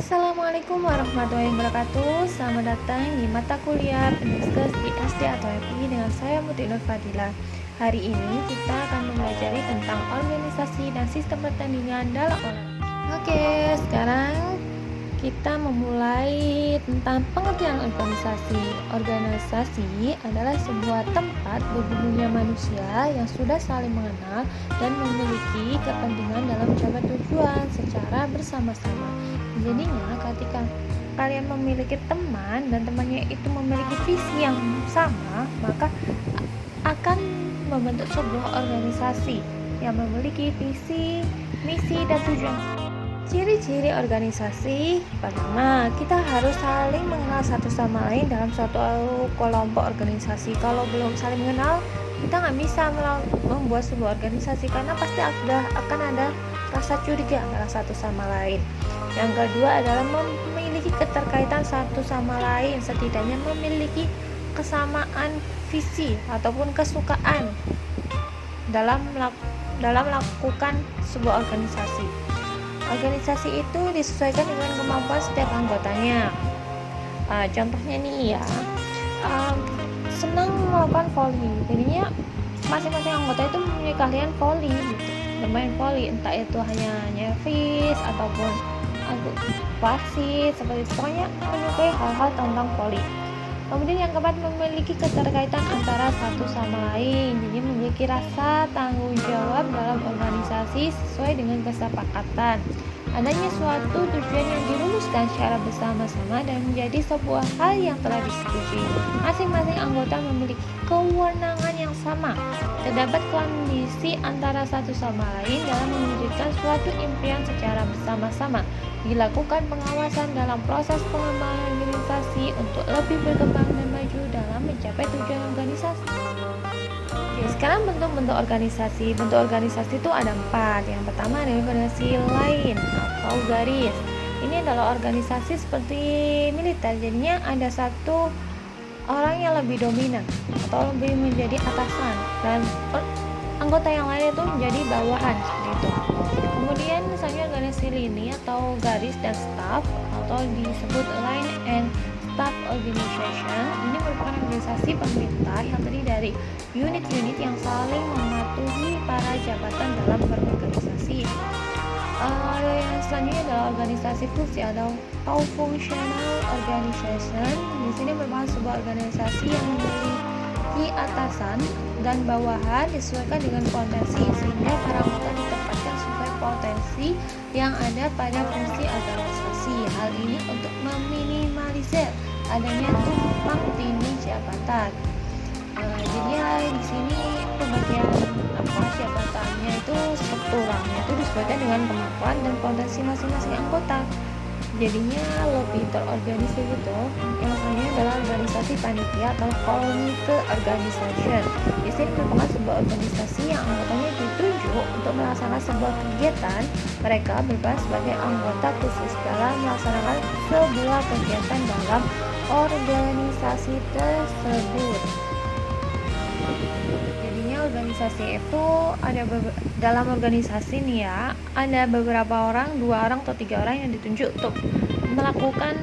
Assalamualaikum warahmatullahi wabarakatuh. Selamat datang di mata kuliah Penulis di SD atau FI dengan saya Muti Nur Fadila. Hari ini kita akan mempelajari tentang organisasi dan sistem pertandingan dalam olahraga. Oke, sekarang kita memulai tentang pengertian organisasi. Organisasi adalah sebuah tempat berkumpulnya manusia yang sudah saling mengenal dan memiliki kepentingan dalam mencapai tujuan secara bersama-sama. Jadinya ketika kalian memiliki teman dan temannya itu memiliki visi yang sama, maka akan membentuk sebuah organisasi yang memiliki visi, misi, dan tujuan. Ciri-ciri organisasi, pertama, kita harus saling mengenal satu sama lain dalam suatu kelompok organisasi. Kalau belum saling mengenal, kita nggak bisa membuat sebuah organisasi karena pasti akan ada rasa curiga antara satu sama lain. Yang kedua adalah memiliki keterkaitan satu sama lain, setidaknya memiliki kesamaan visi ataupun kesukaan dalam melakukan sebuah organisasi. Organisasi itu disesuaikan dengan kemampuan setiap anggotanya. Contohnya nih ya, senang melakukan volley, jadinya masing-masing anggota itu mempunyai keahlian volley gitu, bermain volley, entah itu hanya nyervis ataupun wasit, seperti itu. Pokoknya menyukai hal-hal tentang volley. Kemudian yang keempat, memiliki keterkaitan antara satu sama lain, jadi memiliki rasa tanggung jawab dalam organisasi sesuai dengan kesepakatan. Adanya suatu tujuan yang dirumuskan secara bersama-sama dan menjadi sebuah hal yang telah disetujui. Masing-masing anggota memiliki kewenangan yang sama. Terdapat kondisi antara satu sama lain dalam mewujudkan suatu impian secara bersama-sama. Dilakukan pengawasan dalam proses pengembangan organisasi untuk lebih berkembang dan maju dalam mencapai tujuan organisasi. Oke, sekarang bentuk-bentuk organisasi. Bentuk organisasi itu ada 4. Yang pertama adalah organisasi lain atau garis. Ini adalah organisasi seperti militer. Jadinya ada satu orang yang lebih dominan atau lebih menjadi atasan dan anggota yang lain itu menjadi bawahan, seperti itu. Kemudian misalnya organisasi lini atau garis dan staff atau disebut line and staff organization. Ini merupakan organisasi pemerintah yang terdiri dari unit-unit yang saling mematuhi para jabatan dalam berorganisasi. Yang selanjutnya adalah organisasi fungsi atau functional organization. Di sini merupakan sebuah organisasi yang memiliki atasan dan bawahan disesuaikan dengan potensi, sehingga para anggota ditempatkan sesuai potensi yang ada pada fungsi organisasi. Hal ini untuk meminimalisir adanya tumpang tindih jabatan. Jadi di sini pembagian jabatannya itu strukturalnya itu disesuaikan dengan kemampuan dan potensi masing-masing anggota. Jadinya lebih terorganisir gitu. Yang selanjutnya adalah organisasi panitia atau committee organization. Di sini merupakan sebuah organisasi yang anggotanya ditunjuk untuk melaksanakan sebuah kegiatan. Mereka berperan sebagai anggota khusus dalam melaksanakan sebuah kegiatan dalam organisasi tersebut. Jadinya organisasi itu ada dalam organisasi nih ya, ada beberapa orang, 2 orang atau 3 orang yang ditunjuk untuk melakukan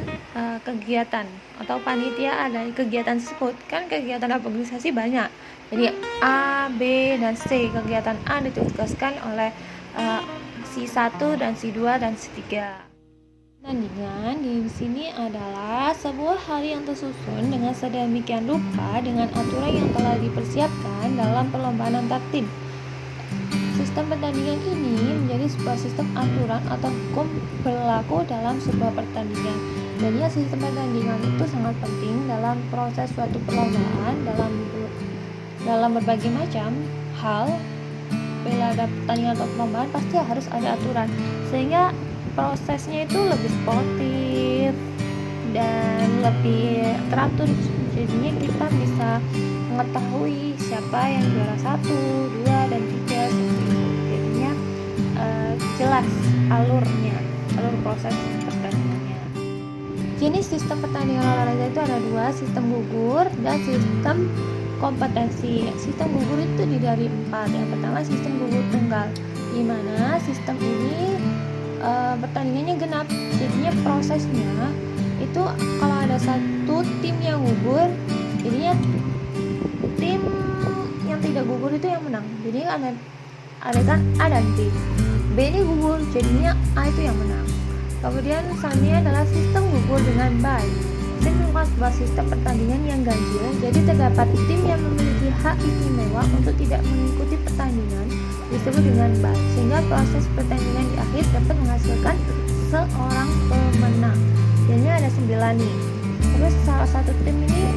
kegiatan atau panitia dari kegiatan tersebut. Kan kegiatan organisasi banyak, jadi A, B, dan C. Kegiatan A ditugaskan oleh si 1 dan si 2 dan si 3. Pertandingan di sini adalah sebuah hari yang tersusun dengan sedemikian rupa dengan aturan yang telah dipersiapkan dalam perlombaan antar tim. Sistem pertandingan ini menjadi sebuah sistem aturan atau hukum berlaku dalam sebuah pertandingan. Jadi sistem pertandingan itu sangat penting dalam proses suatu perlombaan dalam berbagai macam hal. Bila ada pertandingan atau perlombaan pasti harus ada aturan, sehingga prosesnya itu lebih sportif dan lebih teratur. Jadinya kita bisa mengetahui siapa yang juara 1, 2, dan 3 seperti itu. Jadinya jelas alur proses pertandingannya. Jenis sistem pertandingan olahraga itu ada 2, sistem gugur dan sistem kompetensi. Sistem gugur itu dari 4. Yang pertama sistem gugur tunggal, di mana sistem ini pertandingannya genap. Jadinya prosesnya itu kalau ada satu tim yang gugur, jadinya tim yang tidak gugur itu yang menang. Jadi ada kan A dan B. B ini gugur, jadinya A itu yang menang. Kemudian selanjutnya adalah sistem gugur dengan baik. Tim merupakan sebuah sistem pertandingan yang ganjil, jadi terdapat tim yang memiliki hak istimewa untuk tidak mengikuti pertandingan disebut dengan bye, sehingga proses pertandingan di akhir dapat menghasilkan seorang pemenang. Jadinya ada 9 nih. Terus salah satu tim ini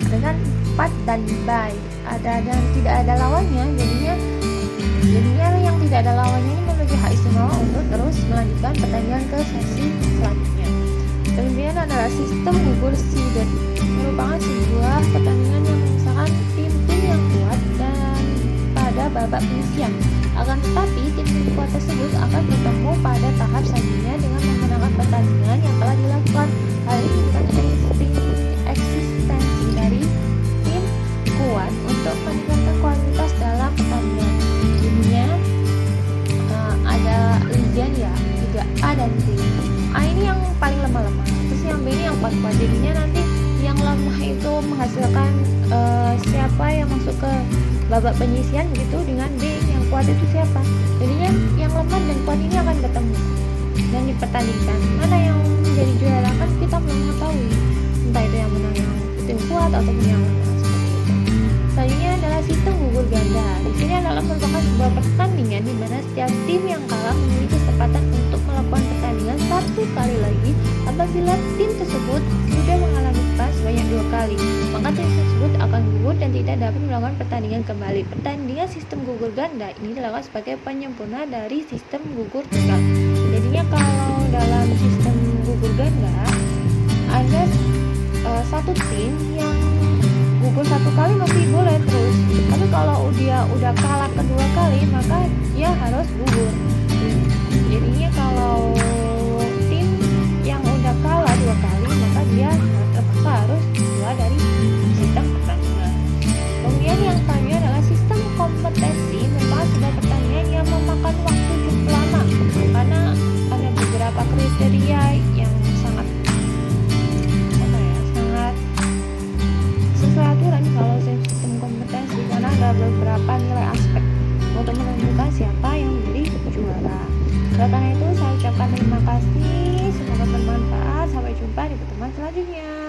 dengan 4 dan bye, ada dan tidak ada lawannya, jadinya yang tidak ada lawannya ini memiliki hak istimewa untuk terus melanjutkan pertandingan ke sesi selanjutnya. Kemudian adalah sistem gugur seeded, merupakan sebuah pertandingan yang memisahkan tim-tim yang kuat dan pada babak penyisian. Akan tetapi tim-tim kuat tersebut akan bertemu pada tahap selanjutnya dengan memenangkan pertandingan yang telah dilakukan. Hal ini menunjukkan eksistensi dari tim kuat untuk meningkatkan kualitas dalam pertandingan. Jadinya ada ligan ya, Liga A dan B. A ini yang paling lemah-lemah, terus yang B ini yang kuat-kuat. Jadinya nanti yang lemah itu menghasilkan siapa yang masuk ke babak penyisian begitu, dengan B yang kuat itu siapa. Jadinya yang lemah dan kuat ini akan ketemu dan dipertandingkan. Mana yang menjadi juara kan kita belum mengetahui, entah itu yang menang yang tim kuat ataupun yang lemah seperti itu. Selanjutnya adalah sistem gugur ganda. Di sini adalah merupakan sebuah pertandingan di mana setiap tim yang kalah memiliki kesempatan untuk melakukan pertandingan satu kali lagi apabila tim tersebut sudah mengalami kelas sebanyak 2 kali. Maka tim tersebut akan gugur dan tidak dapat melakukan pertandingan kembali. Pertandingan sistem gugur ganda ini dilakukan sebagai penyempurna dari sistem gugur tunggal. Jadinya kalau dalam sistem gugur ganda ada satu tim yang gugur 1 kali masih boleh terus, tapi kalau dia udah kalah kedua kali maka dia harus gugur. Jadinya kalau tim yang udah kalah 2 kali maka dia terpaksa harus keluar dari sistem pertandingan. Kemudian yang selanjutnya adalah sistem kompetensi, merupakan sebuah pertandingan yang memakan waktu cukup lama karena ada beberapa kriteria yang sangat sesuai aturan kalau sistem kompetensi, karena ada beberapa nilai aspek untuk menentukan siapa yang menjadi juara. Oleh karena itu saya ucapkan terima kasih, semoga bermanfaat. Sampai jumpa di pertemuan selanjutnya.